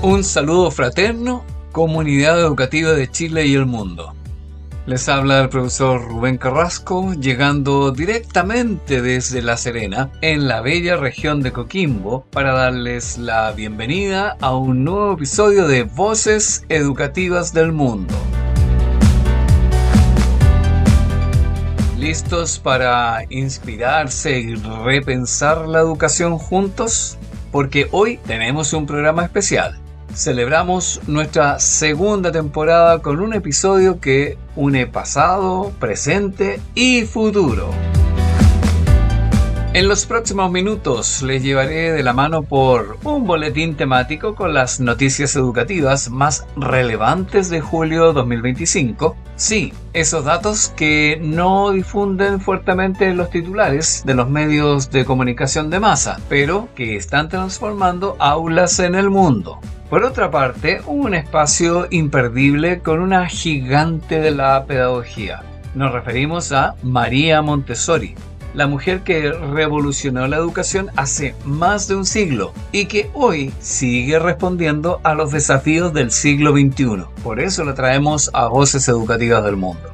Un saludo fraterno, comunidad educativa de Chile y el mundo. Les habla el profesor Rubén Carrasco, llegando directamente desde La Serena, en la bella región de Coquimbo, para darles la bienvenida a un nuevo episodio de Voces Educativas del Mundo. ¿Listos para inspirarse y repensar la educación juntos? Porque hoy tenemos un programa especial. Celebramos nuestra segunda temporada con un episodio que une pasado, presente y futuro. En los próximos minutos les llevaré de la mano por un boletín temático con las noticias educativas más relevantes de julio 2025. Sí, esos datos que no difunden fuertemente en los titulares de los medios de comunicación de masa, pero que están transformando aulas en el mundo. Por otra parte, un espacio imperdible con una gigante de la pedagogía. Nos referimos a María Montessori, la mujer que revolucionó la educación hace más de un siglo y que hoy sigue respondiendo a los desafíos del siglo XXI. Por eso la traemos a Voces Educativas del Mundo.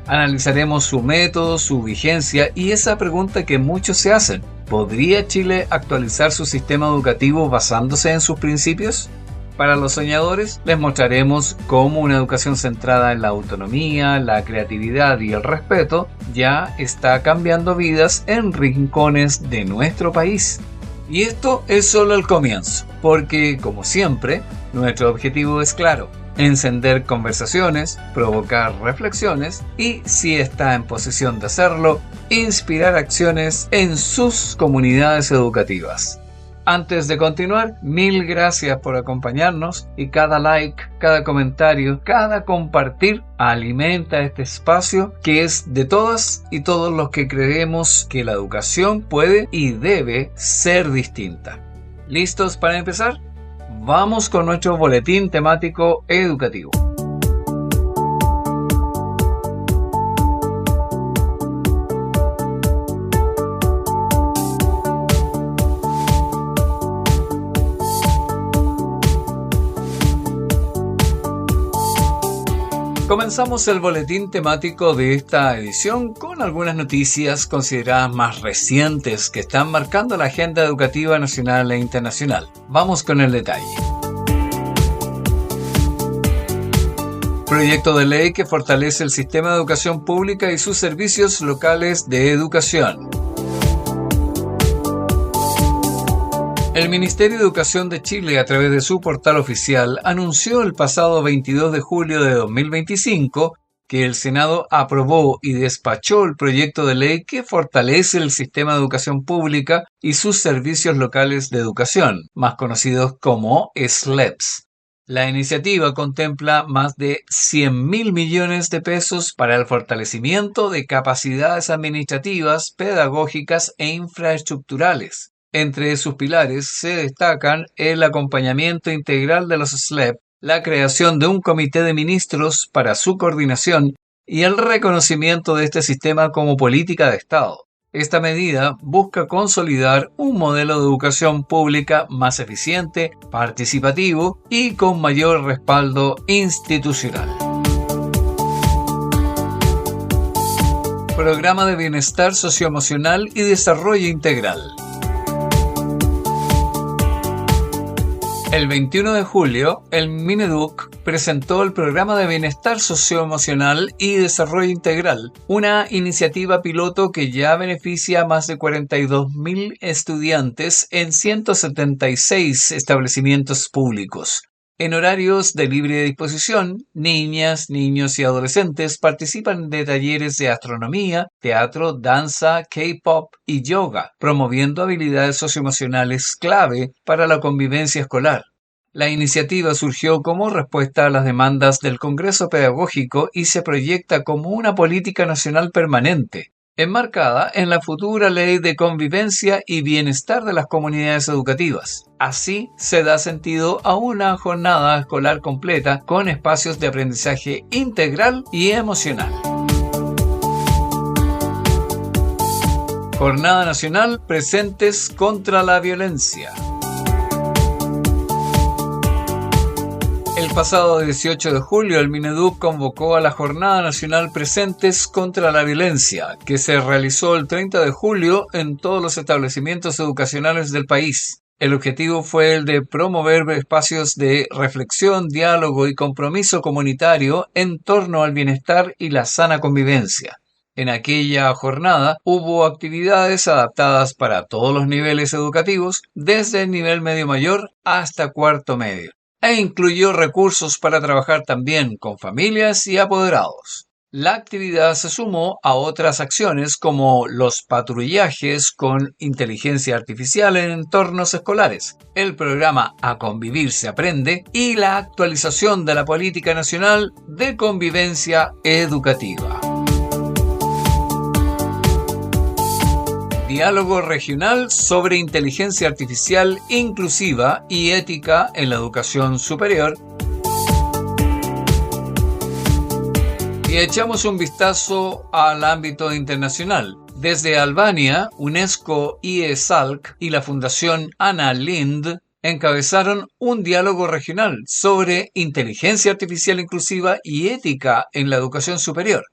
Analizaremos su método, su vigencia y esa pregunta que muchos se hacen: ¿podría Chile actualizar su sistema educativo basándose en sus principios? Para los soñadores, les mostraremos cómo una educación centrada en la autonomía, la creatividad y el respeto ya está cambiando vidas en rincones de nuestro país. Y esto es solo el comienzo, porque, como siempre, nuestro objetivo es claro: encender conversaciones, provocar reflexiones y, si está en posición de hacerlo, inspirar acciones en sus comunidades educativas. Antes de continuar, mil gracias por acompañarnos y cada like, cada comentario, cada compartir alimenta este espacio que es de todas y todos los que creemos que la educación puede y debe ser distinta. ¿Listos para empezar? Vamos con nuestro boletín temático educativo. Comenzamos el boletín temático de esta edición con algunas noticias consideradas más recientes que están marcando la agenda educativa nacional e internacional. Vamos con el detalle. Proyecto de ley que fortalece el sistema de educación pública y sus servicios locales de educación. El Ministerio de Educación de Chile, a través de su portal oficial, anunció el pasado 22 de julio de 2025 que el Senado aprobó y despachó el proyecto de ley que fortalece el sistema de educación pública y sus servicios locales de educación, más conocidos como SLEPs. La iniciativa contempla más de 100.000 millones de pesos para el fortalecimiento de capacidades administrativas, pedagógicas e infraestructurales. Entre sus pilares se destacan el acompañamiento integral de los SLEP, la creación de un comité de ministros para su coordinación y el reconocimiento de este sistema como política de Estado. Esta medida busca consolidar un modelo de educación pública más eficiente, participativo y con mayor respaldo institucional. Programa de Bienestar Socioemocional y Desarrollo Integral. El 21 de julio, el Mineduc presentó el Programa de Bienestar Socioemocional y Desarrollo Integral, una iniciativa piloto que ya beneficia a más de 42.000 estudiantes en 176 establecimientos públicos. En horarios de libre disposición, niñas, niños y adolescentes participan de talleres de astronomía, teatro, danza, K-pop y yoga, promoviendo habilidades socioemocionales clave para la convivencia escolar. La iniciativa surgió como respuesta a las demandas del Congreso Pedagógico y se proyecta como una política nacional permanente, enmarcada en la futura Ley de Convivencia y Bienestar de las Comunidades Educativas. Así se da sentido a una jornada escolar completa con espacios de aprendizaje integral y emocional. Jornada Nacional Presentes contra la Violencia. El pasado 18 de julio, el Mineduc convocó a la Jornada Nacional Presentes contra la Violencia, que se realizó el 30 de julio en todos los establecimientos educacionales del país. El objetivo fue el de promover espacios de reflexión, diálogo y compromiso comunitario en torno al bienestar y la sana convivencia. En aquella jornada hubo actividades adaptadas para todos los niveles educativos, desde el nivel medio mayor hasta cuarto medio, e incluyó recursos para trabajar también con familias y apoderados. La actividad se sumó a otras acciones como los patrullajes con inteligencia artificial en entornos escolares, el programa A Convivir se aprende y la actualización de la Política Nacional de Convivencia Educativa. Diálogo regional sobre inteligencia artificial inclusiva y ética en la educación superior. Y echamos un vistazo al ámbito internacional. Desde Albania, UNESCO, IESALC y la Fundación Anna Lindh encabezaron un diálogo regional sobre inteligencia artificial inclusiva y ética en la educación superior.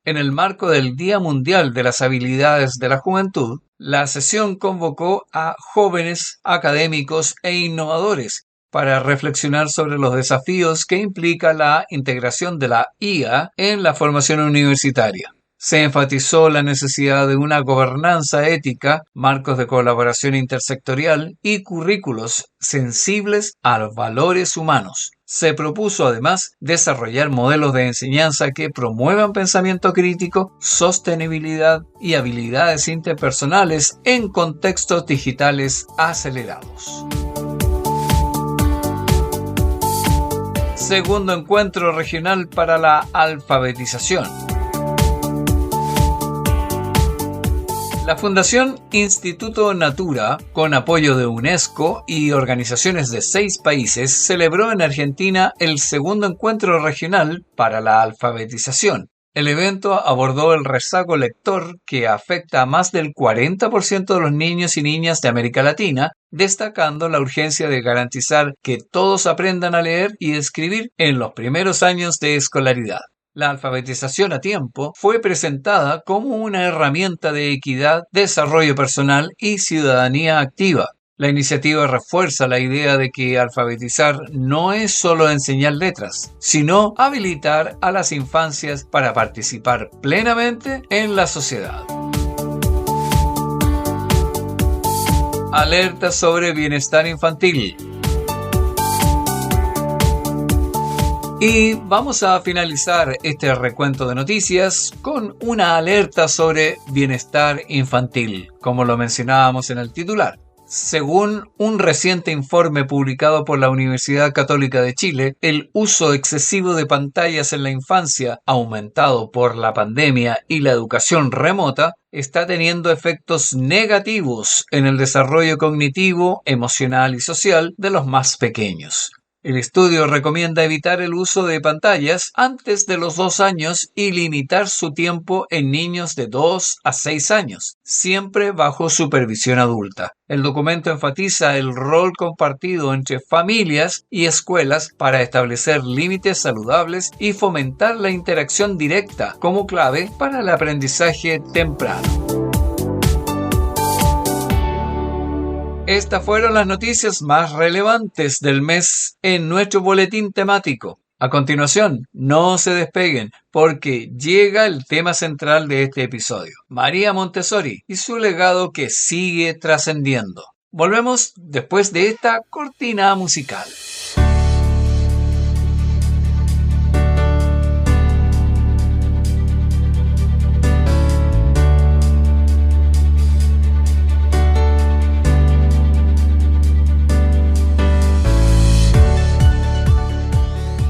En el marco del Día Mundial de las Habilidades de la Juventud, la sesión convocó a jóvenes académicos e innovadores para reflexionar sobre los desafíos que implica la integración de la IA en la formación universitaria. Se enfatizó la necesidad de una gobernanza ética, marcos de colaboración intersectorial y currículos sensibles a los valores humanos. Se propuso además desarrollar modelos de enseñanza que promuevan pensamiento crítico, sostenibilidad y habilidades interpersonales en contextos digitales acelerados. Segundo encuentro regional para la alfabetización. La Fundación Instituto Natura, con apoyo de UNESCO y organizaciones de 6 países, celebró en Argentina el segundo encuentro regional para la alfabetización. El evento abordó el rezago lector que afecta a más del 40% de los niños y niñas de América Latina, destacando la urgencia de garantizar que todos aprendan a leer y escribir en los primeros años de escolaridad. La alfabetización a tiempo fue presentada como una herramienta de equidad, desarrollo personal y ciudadanía activa. La iniciativa refuerza la idea de que alfabetizar no es solo enseñar letras, sino habilitar a las infancias para participar plenamente en la sociedad. Alerta sobre bienestar infantil. Y vamos a finalizar este recuento de noticias con una alerta sobre bienestar infantil, como lo mencionábamos en el titular. Según un reciente informe publicado por la Universidad Católica de Chile, el uso excesivo de pantallas en la infancia, aumentado por la pandemia y la educación remota, está teniendo efectos negativos en el desarrollo cognitivo, emocional y social de los más pequeños. El estudio recomienda evitar el uso de pantallas antes de los 2 años y limitar su tiempo en niños de 2 a 6 años, siempre bajo supervisión adulta. El documento enfatiza el rol compartido entre familias y escuelas para establecer límites saludables y fomentar la interacción directa como clave para el aprendizaje temprano. Estas fueron las noticias más relevantes del mes en nuestro boletín temático. A continuación, no se despeguen porque llega el tema central de este episodio, María Montessori y su legado que sigue trascendiendo. Volvemos después de esta cortina musical.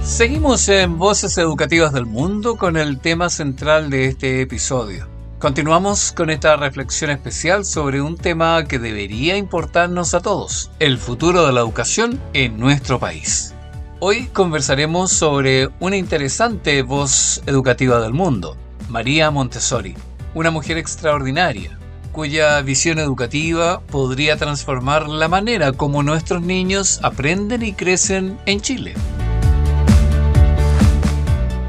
Seguimos en Voces Educativas del Mundo con el tema central de este episodio. Continuamos con esta reflexión especial sobre un tema que debería importarnos a todos, el futuro de la educación en nuestro país. Hoy conversaremos sobre una interesante voz educativa del mundo, María Montessori, una mujer extraordinaria, cuya visión educativa podría transformar la manera como nuestros niños aprenden y crecen en Chile.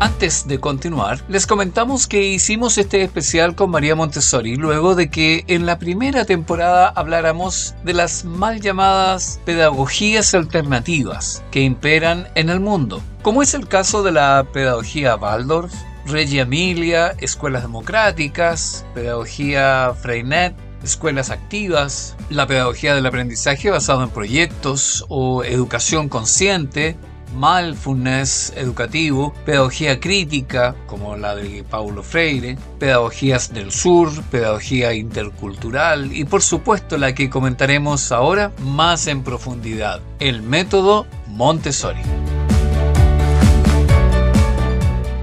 Antes de continuar, les comentamos que hicimos este especial con María Montessori luego de que en la primera temporada habláramos de las mal llamadas pedagogías alternativas que imperan en el mundo, como es el caso de la pedagogía Waldorf, Reggio Emilia, escuelas democráticas, pedagogía Freinet, escuelas activas, la pedagogía del aprendizaje basado en proyectos o educación consciente, mindfulness educativo, pedagogía crítica, como la de Paulo Freire, pedagogías del sur, pedagogía intercultural y por supuesto la que comentaremos ahora más en profundidad, el método Montessori.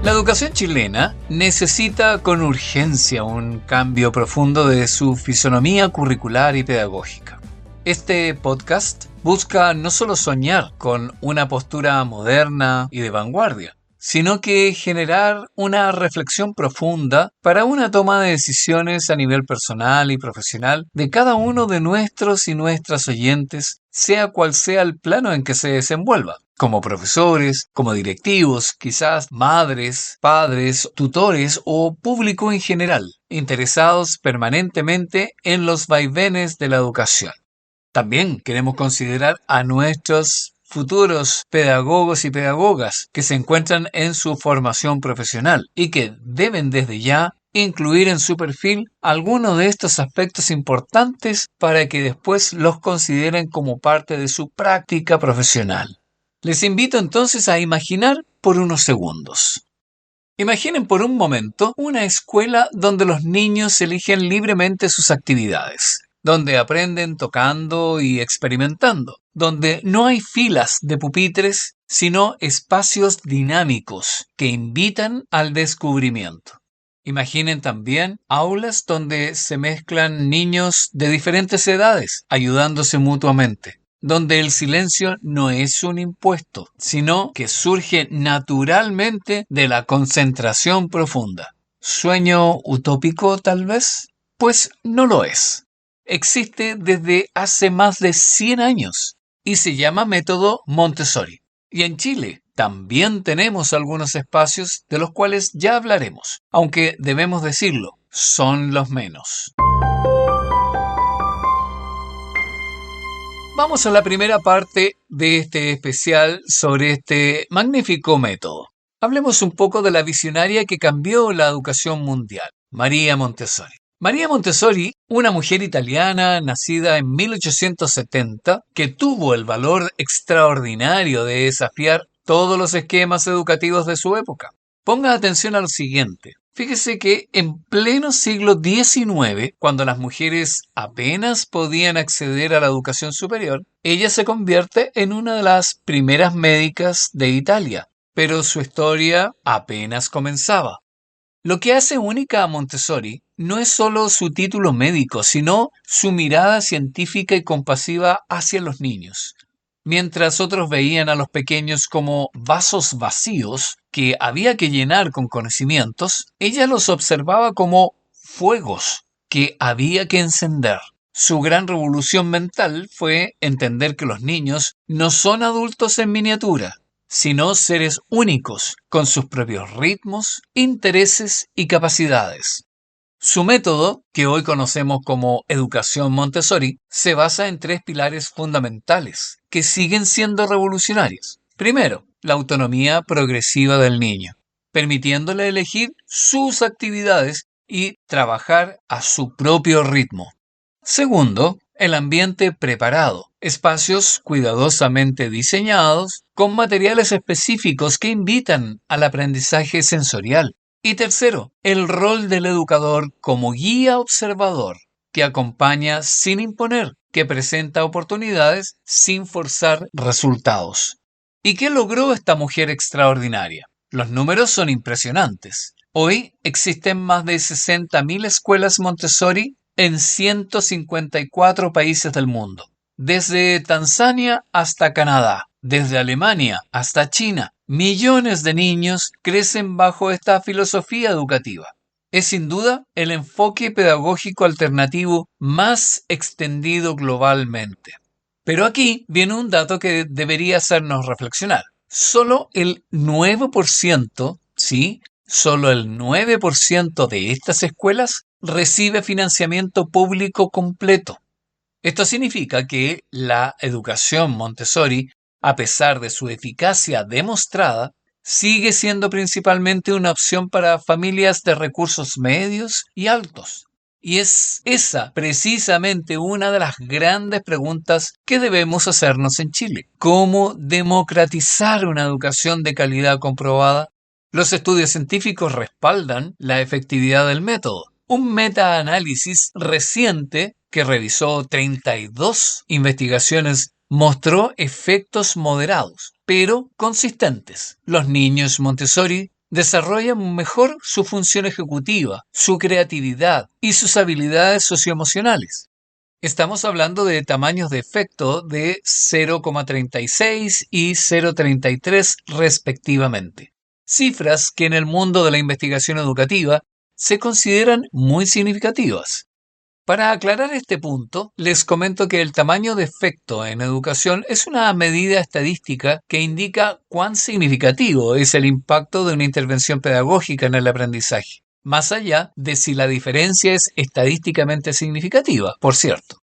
La educación chilena necesita con urgencia un cambio profundo de su fisonomía curricular y pedagógica. Este podcast busca no solo soñar con una postura moderna y de vanguardia, sino que generar una reflexión profunda para una toma de decisiones a nivel personal y profesional de cada uno de nuestros y nuestras oyentes, sea cual sea el plano en que se desenvuelva, como profesores, como directivos, quizás madres, padres, tutores o público en general, interesados permanentemente en los vaivenes de la educación. También queremos considerar a nuestros futuros pedagogos y pedagogas que se encuentran en su formación profesional y que deben desde ya incluir en su perfil algunos de estos aspectos importantes para que después los consideren como parte de su práctica profesional. Les invito entonces a imaginar por unos segundos. Imaginen por un momento una escuela donde los niños eligen libremente sus actividades, donde aprenden tocando y experimentando, donde no hay filas de pupitres, sino espacios dinámicos que invitan al descubrimiento. Imaginen también aulas donde se mezclan niños de diferentes edades, ayudándose mutuamente, donde el silencio no es un impuesto, sino que surge naturalmente de la concentración profunda. ¿Sueño utópico, tal vez? Pues no lo es. Existe desde hace más de 100 años y se llama método Montessori. Y en Chile también tenemos algunos espacios de los cuales ya hablaremos, aunque debemos decirlo, son los menos. Vamos a la primera parte de este especial sobre este magnífico método. Hablemos un poco de la visionaria que cambió la educación mundial, María Montessori. María Montessori, una mujer italiana nacida en 1870, que tuvo el valor extraordinario de desafiar todos los esquemas educativos de su época. Ponga atención a lo siguiente. Fíjese que en pleno siglo XIX, cuando las mujeres apenas podían acceder a la educación superior, ella se convierte en una de las primeras médicas de Italia, pero su historia apenas comenzaba. Lo que hace única a Montessori no es solo su título médico, sino su mirada científica y compasiva hacia los niños. Mientras otros veían a los pequeños como vasos vacíos que había que llenar con conocimientos, ella los observaba como fuegos que había que encender. Su gran revolución mental fue entender que los niños no son adultos en miniatura, sino seres únicos, con sus propios ritmos, intereses y capacidades. Su método, que hoy conocemos como educación Montessori, se basa en 3 pilares fundamentales, que siguen siendo revolucionarios. Primero, la autonomía progresiva del niño, permitiéndole elegir sus actividades y trabajar a su propio ritmo. Segundo, el ambiente preparado, espacios cuidadosamente diseñados con materiales específicos que invitan al aprendizaje sensorial. Y tercero, el rol del educador como guía observador, que acompaña sin imponer, que presenta oportunidades sin forzar resultados. ¿Y qué logró esta mujer extraordinaria? Los números son impresionantes. Hoy existen más de 60.000 escuelas Montessori en 154 países del mundo, desde Tanzania hasta Canadá, desde Alemania hasta China. Millones de niños crecen bajo esta filosofía educativa. Es sin duda el enfoque pedagógico alternativo más extendido globalmente. Pero aquí viene un dato que debería hacernos reflexionar. Solo el 9% Sí, solo el 9% de estas escuelas recibe financiamiento público completo. Esto significa que la educación Montessori, a pesar de su eficacia demostrada, sigue siendo principalmente una opción para familias de recursos medios y altos. Y es esa precisamente una de las grandes preguntas que debemos hacernos en Chile. ¿Cómo democratizar una educación de calidad comprobada? Los estudios científicos respaldan la efectividad del método. Un metaanálisis reciente que revisó 32 investigaciones mostró efectos moderados, pero consistentes. Los niños Montessori desarrollan mejor su función ejecutiva, su creatividad y sus habilidades socioemocionales. Estamos hablando de tamaños de efecto de 0,36 y 0,33 respectivamente. Cifras que en el mundo de la investigación educativa se consideran muy significativas. Para aclarar este punto, les comento que el tamaño de efecto en educación es una medida estadística que indica cuán significativo es el impacto de una intervención pedagógica en el aprendizaje, más allá de si la diferencia es estadísticamente significativa, por cierto.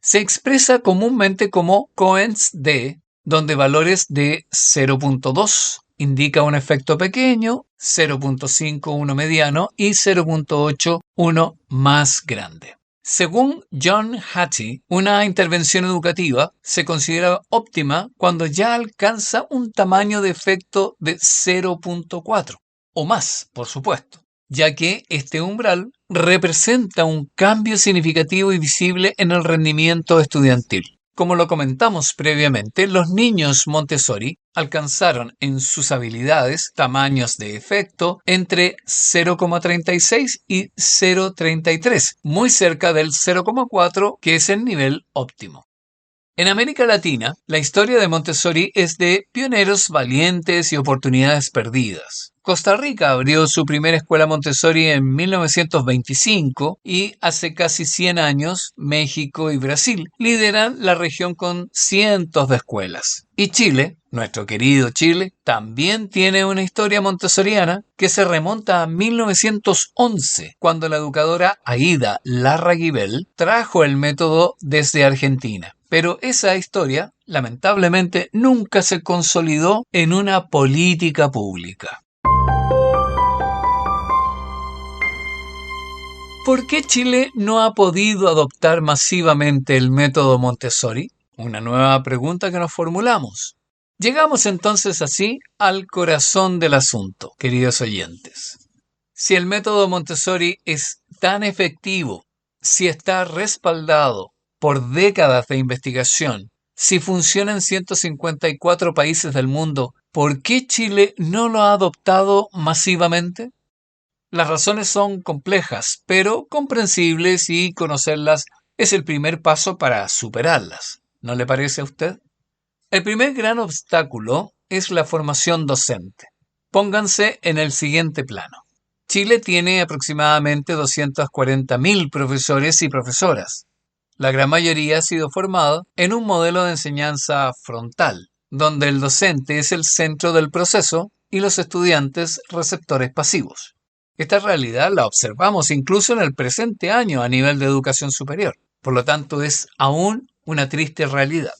Se expresa comúnmente como Coens D, donde valores de 0,2 indica un efecto pequeño, 0,5 uno mediano y 0,8 uno más grande. Según John Hattie, una intervención educativa se considera óptima cuando ya alcanza un tamaño de efecto de 0,4 o más, por supuesto, ya que este umbral representa un cambio significativo y visible en el rendimiento estudiantil. Como lo comentamos previamente, los niños Montessori alcanzaron en sus habilidades tamaños de efecto entre 0,36 y 0,33, muy cerca del 0,4, que es el nivel óptimo. En América Latina, la historia de Montessori es de pioneros valientes y oportunidades perdidas. Costa Rica abrió su primera escuela Montessori en 1925 y hace casi 100 años México y Brasil lideran la región con cientos de escuelas. Y Chile, nuestro querido Chile, también tiene una historia montessoriana que se remonta a 1911, cuando la educadora Aída Larraguibel trajo el método desde Argentina. Pero esa historia, lamentablemente, nunca se consolidó en una política pública. ¿Por qué Chile no ha podido adoptar masivamente el método Montessori? Una nueva pregunta que nos formulamos. Llegamos entonces así al corazón del asunto, queridos oyentes. Si el método Montessori es tan efectivo, si está respaldado por décadas de investigación, si funciona en 154 países del mundo, ¿por qué Chile no lo ha adoptado masivamente? Las razones son complejas, pero comprensibles y conocerlas es el primer paso para superarlas. ¿No le parece a usted? El primer gran obstáculo es la formación docente. Pónganse en el siguiente plano. Chile tiene aproximadamente 240.000 profesores y profesoras. La gran mayoría ha sido formada en un modelo de enseñanza frontal, donde el docente es el centro del proceso y los estudiantes receptores pasivos. Esta realidad la observamos incluso en el presente año a nivel de educación superior. Por lo tanto, es aún una triste realidad.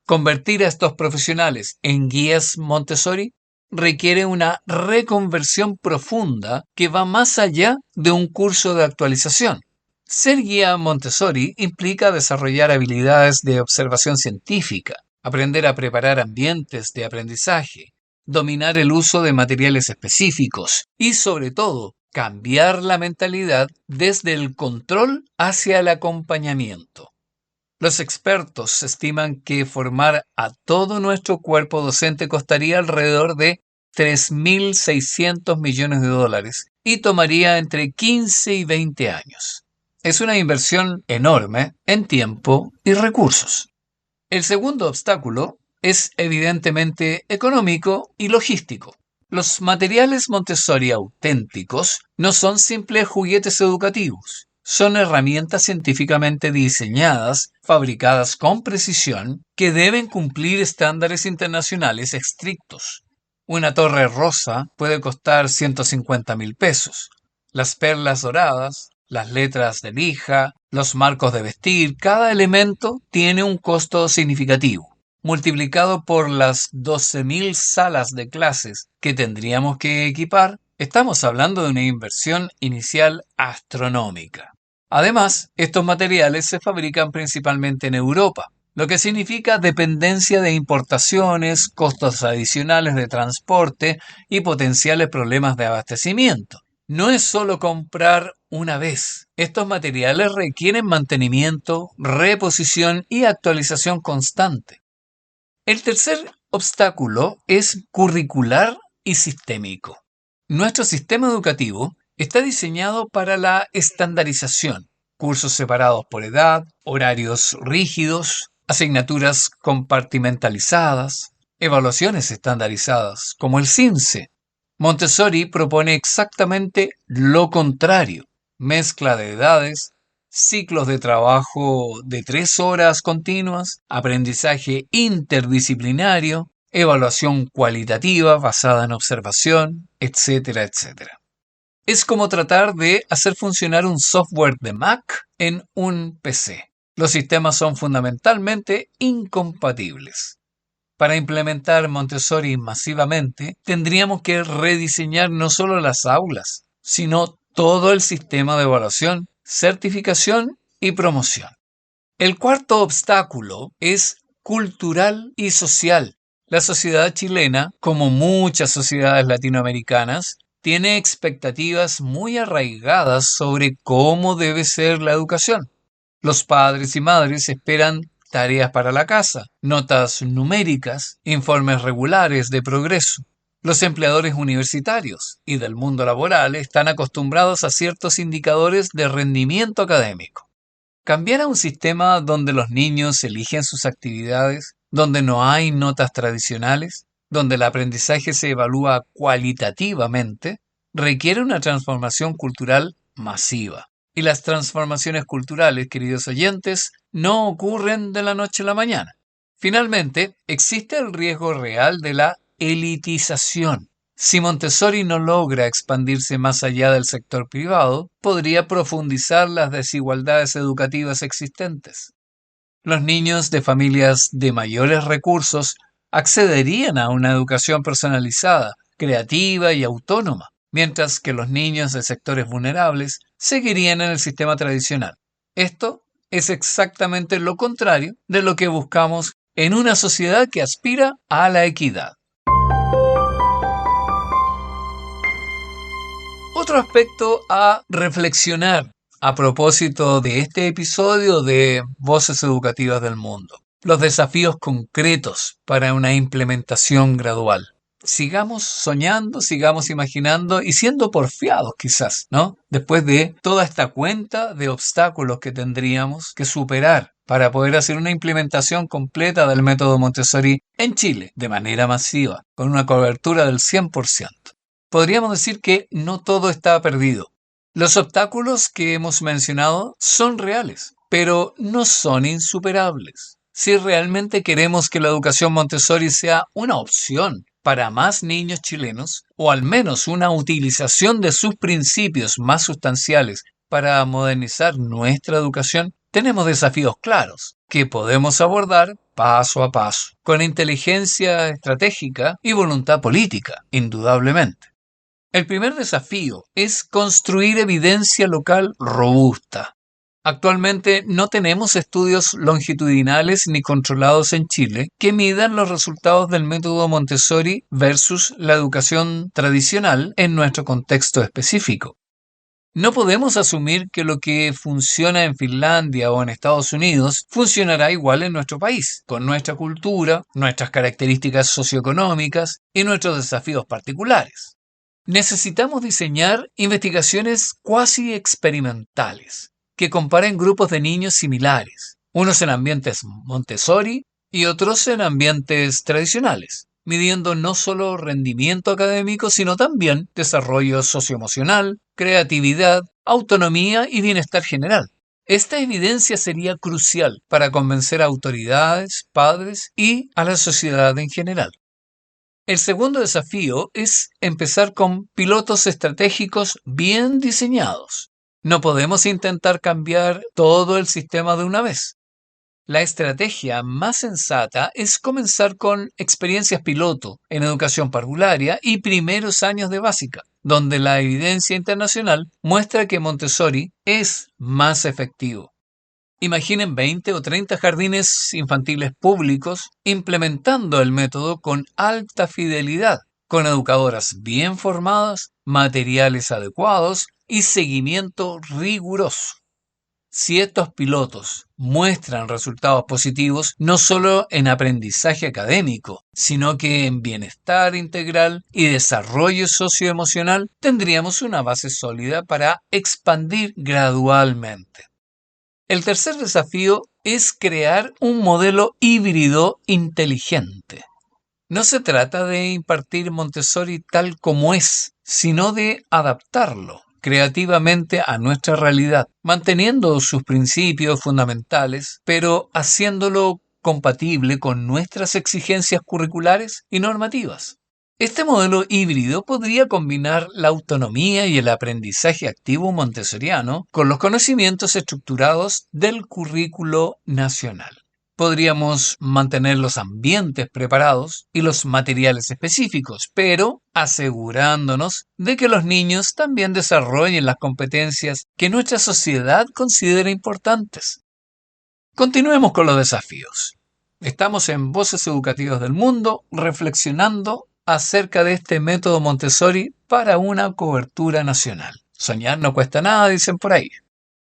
Convertir a estos profesionales en guías Montessori requiere una reconversión profunda que va más allá de un curso de actualización. Ser guía Montessori implica desarrollar habilidades de observación científica, aprender a preparar ambientes de aprendizaje, dominar el uso de materiales específicos y, sobre todo, cambiar la mentalidad desde el control hacia el acompañamiento. Los expertos estiman que formar a todo nuestro cuerpo docente costaría alrededor de 3.600 millones de dólares y tomaría entre 15 y 20 años. Es una inversión enorme en tiempo y recursos. El segundo obstáculo es evidentemente económico y logístico. Los materiales Montessori auténticos no son simples juguetes educativos. Son herramientas científicamente diseñadas, fabricadas con precisión, que deben cumplir estándares internacionales estrictos. Una torre rosa puede costar 150.000 pesos. Las perlas doradas, las letras de lija, los marcos de vestir, cada elemento tiene un costo significativo. Multiplicado por las 12.000 salas de clases que tendríamos que equipar, estamos hablando de una inversión inicial astronómica. Además, estos materiales se fabrican principalmente en Europa, lo que significa dependencia de importaciones, costos adicionales de transporte y potenciales problemas de abastecimiento. No es solo comprar una vez. Estos materiales requieren mantenimiento, reposición y actualización constante. El tercer obstáculo es curricular y sistémico. Nuestro sistema educativo está diseñado para la estandarización, cursos separados por edad, horarios rígidos, asignaturas compartimentalizadas, evaluaciones estandarizadas, como el CINCE. Montessori propone exactamente lo contrario: mezcla de edades, ciclos de trabajo de 3 horas continuas, aprendizaje interdisciplinario, evaluación cualitativa basada en observación, etcétera, etcétera. Es como tratar de hacer funcionar un software de Mac en un PC. Los sistemas son fundamentalmente incompatibles. Para implementar Montessori masivamente, tendríamos que rediseñar no solo las aulas, sino todo el sistema de evaluación, certificación y promoción. El cuarto obstáculo es cultural y social. La sociedad chilena, como muchas sociedades latinoamericanas, tiene expectativas muy arraigadas sobre cómo debe ser la educación. Los padres y madres esperan tareas para la casa, notas numéricas, informes regulares de progreso. Los empleadores universitarios y del mundo laboral están acostumbrados a ciertos indicadores de rendimiento académico. Cambiar a un sistema donde los niños eligen sus actividades, donde no hay notas tradicionales, donde el aprendizaje se evalúa cualitativamente, requiere una transformación cultural masiva. Y las transformaciones culturales, queridos oyentes, no ocurren de la noche a la mañana. Finalmente, existe el riesgo real de la elitización. Si Montessori no logra expandirse más allá del sector privado, podría profundizar las desigualdades educativas existentes. Los niños de familias de mayores recursos accederían a una educación personalizada, creativa y autónoma, mientras que los niños de sectores vulnerables seguirían en el sistema tradicional. Esto es exactamente lo contrario de lo que buscamos en una sociedad que aspira a la equidad. Otro aspecto a reflexionar a propósito de este episodio de Voces Educativas del Mundo: los desafíos concretos para una implementación gradual. Sigamos soñando, sigamos imaginando y siendo porfiados quizás, ¿no? Después de toda esta cuenta de obstáculos que tendríamos que superar para poder hacer una implementación completa del método Montessori en Chile de manera masiva, con una cobertura del 100%. Podríamos decir que no todo está perdido. Los obstáculos que hemos mencionado son reales, pero no son insuperables. Si realmente queremos que la educación Montessori sea una opción para más niños chilenos, o al menos una utilización de sus principios más sustanciales para modernizar nuestra educación, tenemos desafíos claros que podemos abordar paso a paso, con inteligencia estratégica y voluntad política, indudablemente. El primer desafío es construir evidencia local robusta. Actualmente no tenemos estudios longitudinales ni controlados en Chile que midan los resultados del método Montessori versus la educación tradicional en nuestro contexto específico. No podemos asumir que lo que funciona en Finlandia o en Estados Unidos funcionará igual en nuestro país, con nuestra cultura, nuestras características socioeconómicas y nuestros desafíos particulares. Necesitamos diseñar investigaciones cuasi experimentales que comparen grupos de niños similares, unos en ambientes Montessori y otros en ambientes tradicionales, midiendo no solo rendimiento académico, sino también desarrollo socioemocional, creatividad, autonomía y bienestar general. Esta evidencia sería crucial para convencer a autoridades, padres y a la sociedad en general. El segundo desafío es empezar con pilotos estratégicos bien diseñados. No podemos intentar cambiar todo el sistema de una vez. La estrategia más sensata es comenzar con experiencias piloto en educación parvularia y primeros años de básica, donde la evidencia internacional muestra que Montessori es más efectivo. Imaginen 20 o 30 jardines infantiles públicos implementando el método con alta fidelidad, con educadoras bien formadas, materiales adecuados y seguimiento riguroso. Si estos pilotos muestran resultados positivos no solo en aprendizaje académico, sino que en bienestar integral y desarrollo socioemocional, tendríamos una base sólida para expandir gradualmente. El tercer desafío es crear un modelo híbrido inteligente. No se trata de impartir Montessori tal como es, sino de adaptarlo creativamente a nuestra realidad, manteniendo sus principios fundamentales, pero haciéndolo compatible con nuestras exigencias curriculares y normativas. Este modelo híbrido podría combinar la autonomía y el aprendizaje activo montessoriano con los conocimientos estructurados del currículo nacional. Podríamos mantener los ambientes preparados y los materiales específicos, pero asegurándonos de que los niños también desarrollen las competencias que nuestra sociedad considera importantes. Continuemos con los desafíos. Estamos en Voces Educativas del Mundo reflexionando acerca de este método Montessori para una cobertura nacional. Soñar no cuesta nada, dicen por ahí.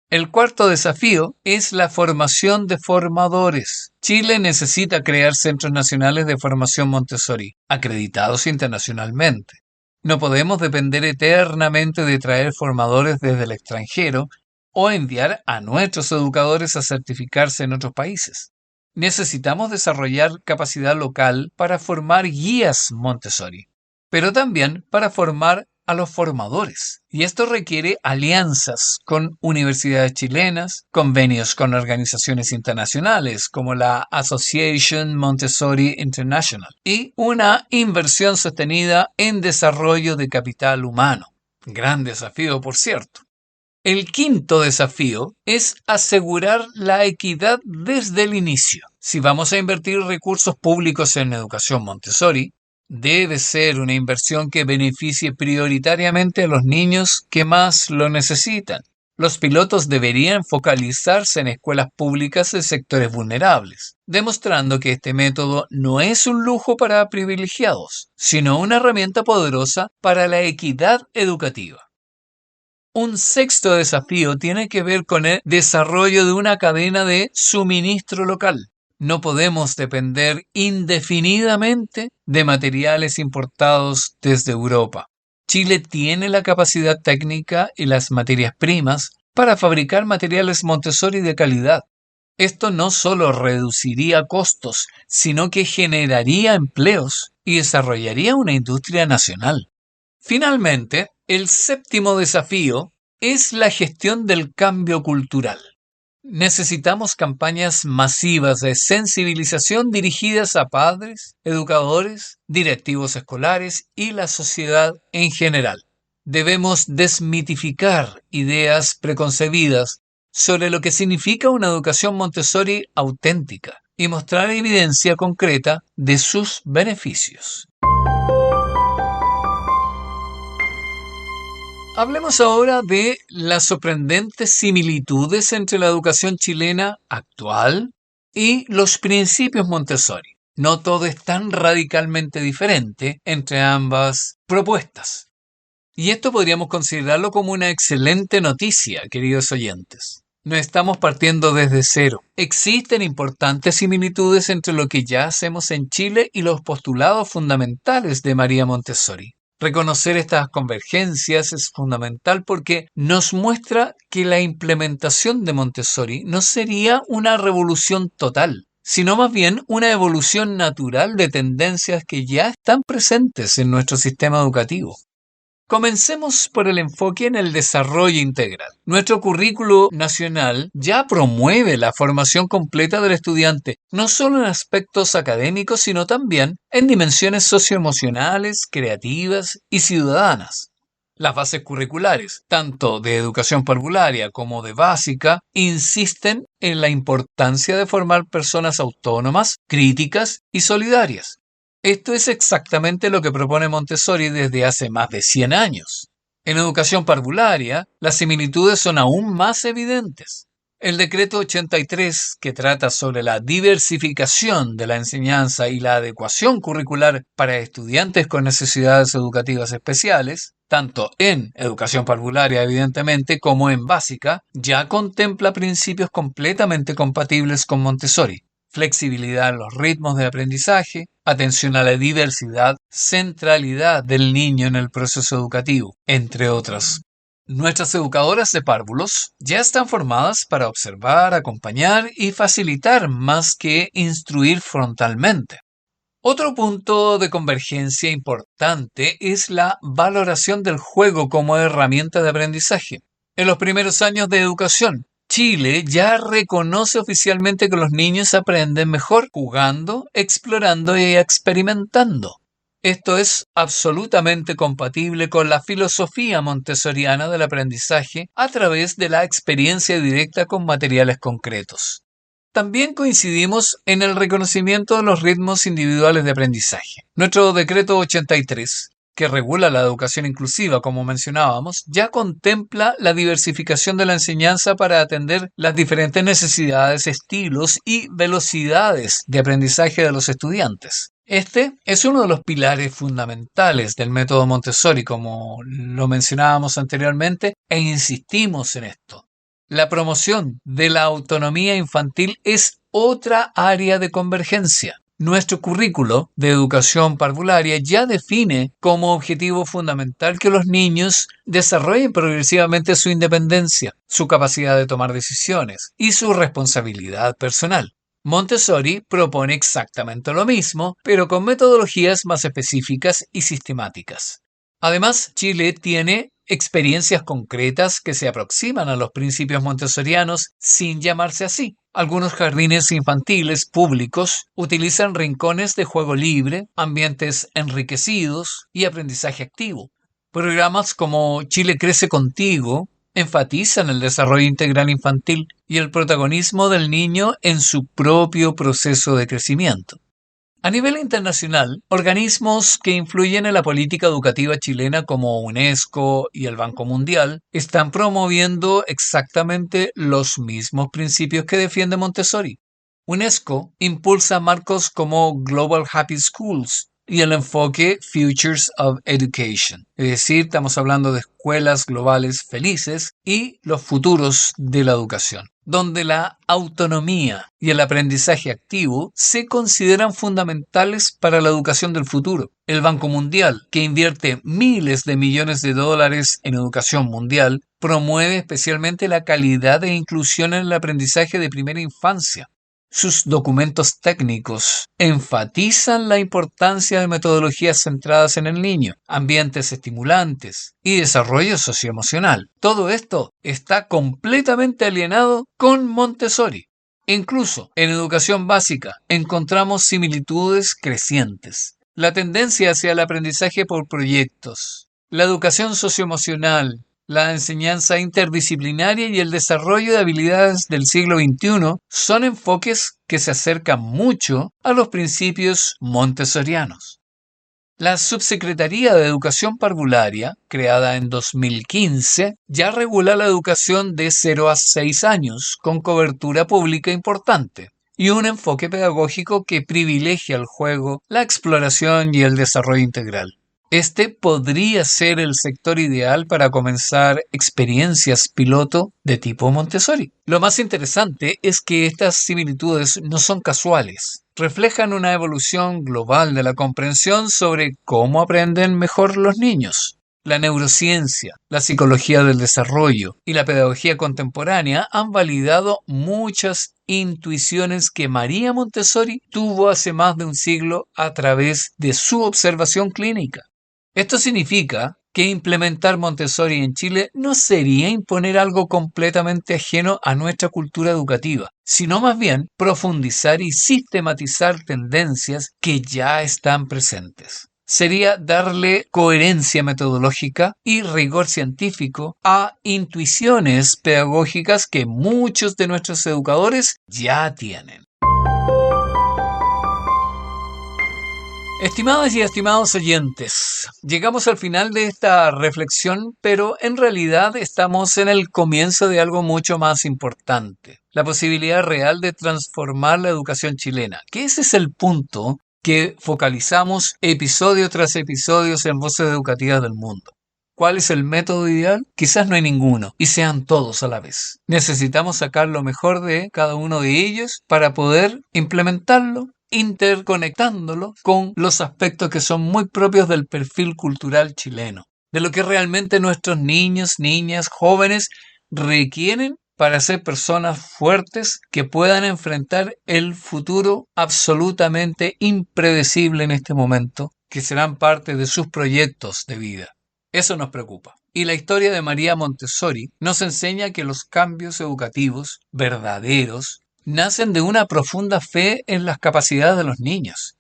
El cuarto desafío es la formación de formadores. Chile necesita crear centros nacionales de formación Montessori, acreditados internacionalmente. No podemos depender eternamente de traer formadores desde el extranjero o enviar a nuestros educadores a certificarse en otros países. Necesitamos desarrollar capacidad local para formar guías Montessori, pero también para formar a los formadores. Y esto requiere alianzas con universidades chilenas, convenios con organizaciones internacionales como la Association Montessori International y una inversión sostenida en desarrollo de capital humano. Gran desafío, por cierto. El quinto desafío es asegurar la equidad desde el inicio. Si vamos a invertir recursos públicos en educación Montessori, debe ser una inversión que beneficie prioritariamente a los niños que más lo necesitan. Los pilotos deberían focalizarse en escuelas públicas de sectores vulnerables, demostrando que este método no es un lujo para privilegiados, sino una herramienta poderosa para la equidad educativa. Un sexto desafío tiene que ver con el desarrollo de una cadena de suministro local. No podemos depender indefinidamente de materiales importados desde Europa. Chile tiene la capacidad técnica y las materias primas para fabricar materiales Montessori de calidad. Esto no solo reduciría costos, sino que generaría empleos y desarrollaría una industria nacional. Finalmente, el séptimo desafío es la gestión del cambio cultural. Necesitamos campañas masivas de sensibilización dirigidas a padres, educadores, directivos escolares y la sociedad en general. Debemos desmitificar ideas preconcebidas sobre lo que significa una educación Montessori auténtica y mostrar evidencia concreta de sus beneficios. Hablemos ahora de las sorprendentes similitudes entre la educación chilena actual y los principios Montessori. No todo es tan radicalmente diferente entre ambas propuestas. Y esto podríamos considerarlo como una excelente noticia, queridos oyentes. No estamos partiendo desde cero. Existen importantes similitudes entre lo que ya hacemos en Chile y los postulados fundamentales de María Montessori. Reconocer estas convergencias es fundamental porque nos muestra que la implementación de Montessori no sería una revolución total, sino más bien una evolución natural de tendencias que ya están presentes en nuestro sistema educativo. Comencemos por el enfoque en el desarrollo integral. Nuestro currículo nacional ya promueve la formación completa del estudiante, no solo en aspectos académicos, sino también en dimensiones socioemocionales, creativas y ciudadanas. Las bases curriculares, tanto de educación parvularia como de básica, insisten en la importancia de formar personas autónomas, críticas y solidarias. Esto es exactamente lo que propone Montessori desde hace más de 100 años. En educación parvularia, las similitudes son aún más evidentes. El decreto 83, que trata sobre la diversificación de la enseñanza y la adecuación curricular para estudiantes con necesidades educativas especiales, tanto en educación parvularia evidentemente como en básica, ya contempla principios completamente compatibles con Montessori. Flexibilidad en los ritmos de aprendizaje, atención a la diversidad, centralidad del niño en el proceso educativo, entre otras. Nuestras educadoras de párvulos ya están formadas para observar, acompañar y facilitar más que instruir frontalmente. Otro punto de convergencia importante es la valoración del juego como herramienta de aprendizaje. En los primeros años de educación, Chile ya reconoce oficialmente que los niños aprenden mejor jugando, explorando y experimentando. Esto es absolutamente compatible con la filosofía montessoriana del aprendizaje a través de la experiencia directa con materiales concretos. También coincidimos en el reconocimiento de los ritmos individuales de aprendizaje. Nuestro decreto 83, que regula la educación inclusiva, como mencionábamos, ya contempla la diversificación de la enseñanza para atender las diferentes necesidades, estilos y velocidades de aprendizaje de los estudiantes. Este es uno de los pilares fundamentales del método Montessori, como lo mencionábamos anteriormente, e insistimos en esto. La promoción de la autonomía infantil es otra área de convergencia. Nuestro currículo de educación parvularia ya define como objetivo fundamental que los niños desarrollen progresivamente su independencia, su capacidad de tomar decisiones y su responsabilidad personal. Montessori propone exactamente lo mismo, pero con metodologías más específicas y sistemáticas. Además, Chile tiene experiencias concretas que se aproximan a los principios montessorianos sin llamarse así. Algunos jardines infantiles públicos utilizan rincones de juego libre, ambientes enriquecidos y aprendizaje activo. Programas como Chile Crece Contigo enfatizan el desarrollo integral infantil y el protagonismo del niño en su propio proceso de crecimiento. A nivel internacional, organismos que influyen en la política educativa chilena como UNESCO y el Banco Mundial están promoviendo exactamente los mismos principios que defiende Montessori. UNESCO impulsa marcos como Global Happy Schools y el enfoque Futures of Education. Es decir, estamos hablando de escuelas globales felices y los futuros de la educación, donde la autonomía y el aprendizaje activo se consideran fundamentales para la educación del futuro. El Banco Mundial, que invierte miles de millones de dólares en educación mundial, promueve especialmente la calidad e inclusión en el aprendizaje de primera infancia. Sus documentos técnicos enfatizan la importancia de metodologías centradas en el niño, ambientes estimulantes y desarrollo socioemocional. Todo esto está completamente alienado con Montessori. Incluso en educación básica encontramos similitudes crecientes. La tendencia hacia el aprendizaje por proyectos, la educación socioemocional, la enseñanza interdisciplinaria y el desarrollo de habilidades del siglo XXI son enfoques que se acercan mucho a los principios montessorianos. La Subsecretaría de Educación Parvularia, creada en 2015, ya regula la educación de 0 a 6 años, con cobertura pública importante, y un enfoque pedagógico que privilegia el juego, la exploración y el desarrollo integral. Este podría ser el sector ideal para comenzar experiencias piloto de tipo Montessori. Lo más interesante es que estas similitudes no son casuales. Reflejan una evolución global de la comprensión sobre cómo aprenden mejor los niños. La neurociencia, la psicología del desarrollo y la pedagogía contemporánea han validado muchas intuiciones que María Montessori tuvo hace más de un siglo a través de su observación clínica. Esto significa que implementar Montessori en Chile no sería imponer algo completamente ajeno a nuestra cultura educativa, sino más bien profundizar y sistematizar tendencias que ya están presentes. Sería darle coherencia metodológica y rigor científico a intuiciones pedagógicas que muchos de nuestros educadores ya tienen. Estimadas y estimados oyentes, llegamos al final de esta reflexión, pero en realidad estamos en el comienzo de algo mucho más importante, la posibilidad real de transformar la educación chilena, que ese es el punto que focalizamos episodio tras episodio en Voces Educativas del Mundo. ¿Cuál es el método ideal? Quizás no hay ninguno, y sean todos a la vez. Necesitamos sacar lo mejor de cada uno de ellos para poder implementarlo, interconectándolo con los aspectos que son muy propios del perfil cultural chileno, de lo que realmente nuestros niños, niñas, jóvenes requieren para ser personas fuertes que puedan enfrentar el futuro absolutamente impredecible en este momento, que serán parte de sus proyectos de vida. Eso nos preocupa. Y la historia de María Montessori nos enseña que los cambios educativos verdaderos nacen de una profunda fe en las capacidades de los niños.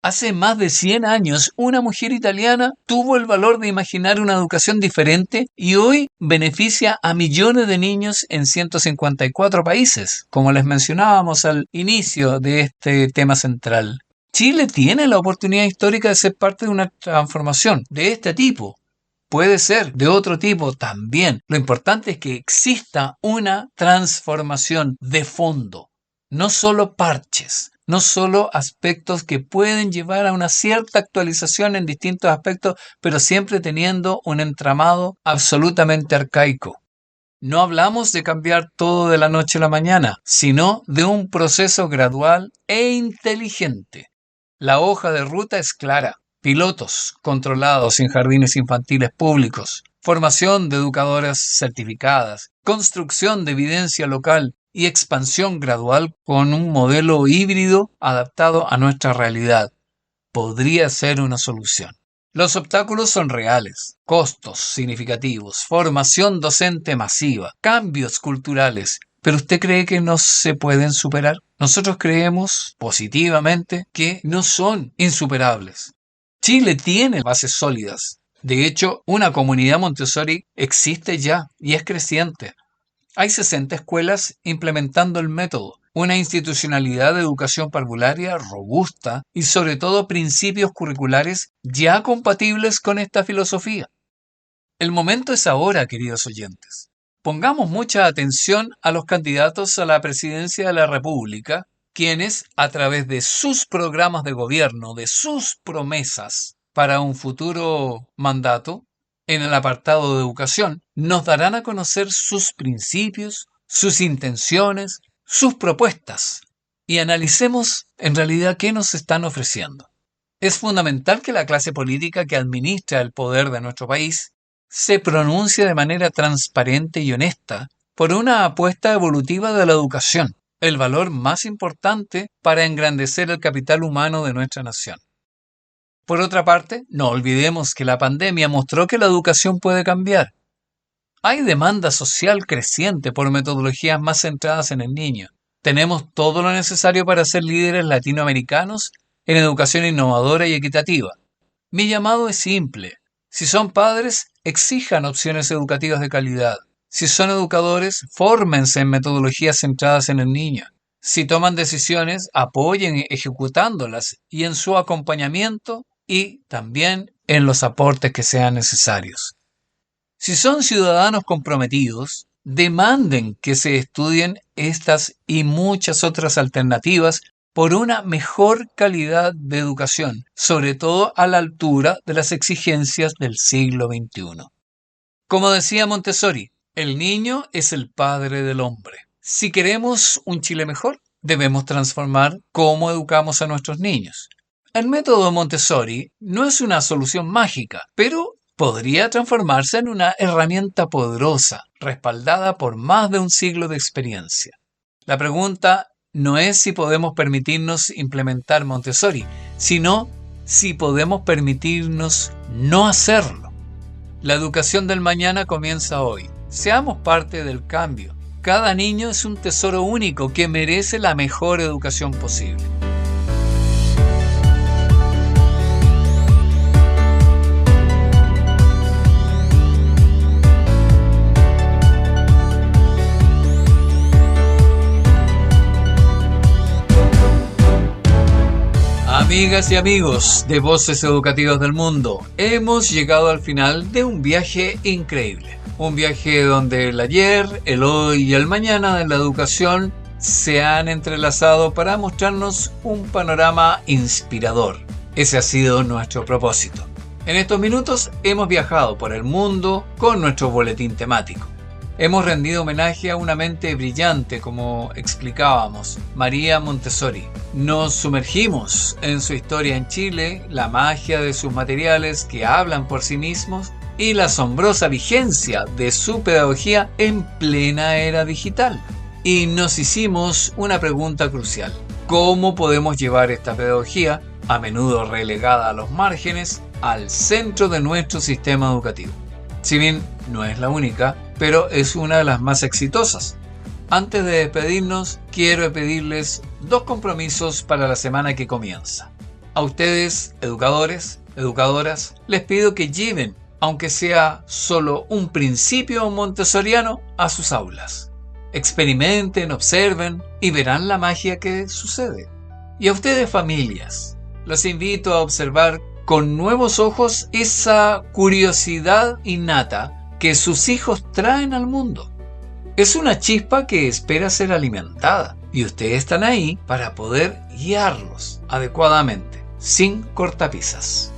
Hace más de 100 años, una mujer italiana tuvo el valor de imaginar una educación diferente y hoy beneficia a millones de niños en 154 países, como les mencionábamos al inicio de este tema central. Chile tiene la oportunidad histórica de ser parte de una transformación de este tipo. Puede ser de otro tipo también. Lo importante es que exista una transformación de fondo. No solo parches, no solo aspectos que pueden llevar a una cierta actualización en distintos aspectos, pero siempre teniendo un entramado absolutamente arcaico. No hablamos de cambiar todo de la noche a la mañana, sino de un proceso gradual e inteligente. La hoja de ruta es clara. Pilotos controlados en jardines infantiles públicos, formación de educadoras certificadas, construcción de evidencia local y expansión gradual con un modelo híbrido adaptado a nuestra realidad. Podría ser una solución. Los obstáculos son reales, costos significativos, formación docente masiva, cambios culturales. ¿Pero usted cree que no se pueden superar? Nosotros creemos positivamente que no son insuperables. Chile tiene bases sólidas. De hecho, una comunidad Montessori existe ya y es creciente. Hay 60 escuelas implementando el método, una institucionalidad de educación parvularia robusta y sobre todo principios curriculares ya compatibles con esta filosofía. El momento es ahora, queridos oyentes. Pongamos mucha atención a los candidatos a la presidencia de la República, quienes, a través de sus programas de gobierno, de sus promesas para un futuro mandato, en el apartado de educación, nos darán a conocer sus principios, sus intenciones, sus propuestas, y analicemos en realidad qué nos están ofreciendo. Es fundamental que la clase política que administra el poder de nuestro país se pronuncie de manera transparente y honesta por una apuesta evolutiva de la educación, el valor más importante para engrandecer el capital humano de nuestra nación. Por otra parte, no olvidemos que la pandemia mostró que la educación puede cambiar. Hay demanda social creciente por metodologías más centradas en el niño. Tenemos todo lo necesario para ser líderes latinoamericanos en educación innovadora y equitativa. Mi llamado es simple. Si son padres, exijan opciones educativas de calidad. Si son educadores, fórmense en metodologías centradas en el niño. Si toman decisiones, apoyen ejecutándolas y en su acompañamiento y también en los aportes que sean necesarios. Si son ciudadanos comprometidos, demanden que se estudien estas y muchas otras alternativas por una mejor calidad de educación, sobre todo a la altura de las exigencias del siglo XXI. Como decía Montessori, el niño es el padre del hombre. Si queremos un Chile mejor, debemos transformar cómo educamos a nuestros niños. El método Montessori no es una solución mágica, pero podría transformarse en una herramienta poderosa, respaldada por más de un siglo de experiencia. La pregunta no es si podemos permitirnos implementar Montessori, sino si podemos permitirnos no hacerlo. La educación del mañana comienza hoy. Seamos parte del cambio. Cada niño es un tesoro único que merece la mejor educación posible. Amigas y amigos de Voces Educativas del Mundo, hemos llegado al final de un viaje increíble. Un viaje donde el ayer, el hoy y el mañana de la educación se han entrelazado para mostrarnos un panorama inspirador. Ese ha sido nuestro propósito. En estos minutos hemos viajado por el mundo con nuestro boletín temático. Hemos rendido homenaje a una mente brillante, como explicábamos, María Montessori. Nos sumergimos en su historia en Chile, la magia de sus materiales que hablan por sí mismos y la asombrosa vigencia de su pedagogía en plena era digital. Y nos hicimos una pregunta crucial: ¿cómo podemos llevar esta pedagogía, a menudo relegada a los márgenes, al centro de nuestro sistema educativo? Si bien no es la única, pero es una de las más exitosas. Antes de despedirnos, quiero pedirles 2 compromisos para la semana que comienza. A ustedes, educadores, educadoras, les pido que lleven, aunque sea solo un principio montessoriano, a sus aulas. Experimenten, observen y verán la magia que sucede. Y a ustedes, familias, los invito a observar con nuevos ojos esa curiosidad innata que sus hijos traen al mundo. Es una chispa que espera ser alimentada y ustedes están ahí para poder guiarlos adecuadamente, sin cortapisas.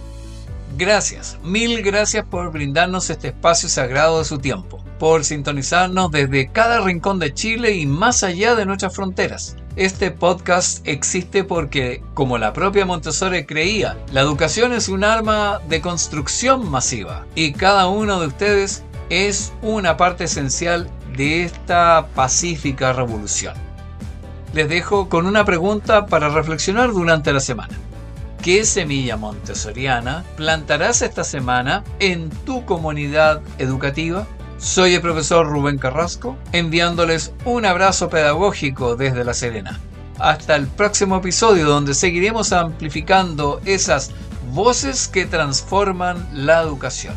Gracias, mil gracias por brindarnos este espacio sagrado de su tiempo, por sintonizarnos desde cada rincón de Chile y más allá de nuestras fronteras. Este podcast existe porque, como la propia Montessori creía, la educación es un arma de construcción masiva y cada uno de ustedes es una parte esencial de esta pacífica revolución. Les dejo con una pregunta para reflexionar durante la semana. ¿Qué semilla montessoriana plantarás esta semana en tu comunidad educativa? Soy el profesor Rubén Carrasco, enviándoles un abrazo pedagógico desde La Serena. Hasta el próximo episodio, donde seguiremos amplificando esas voces que transforman la educación.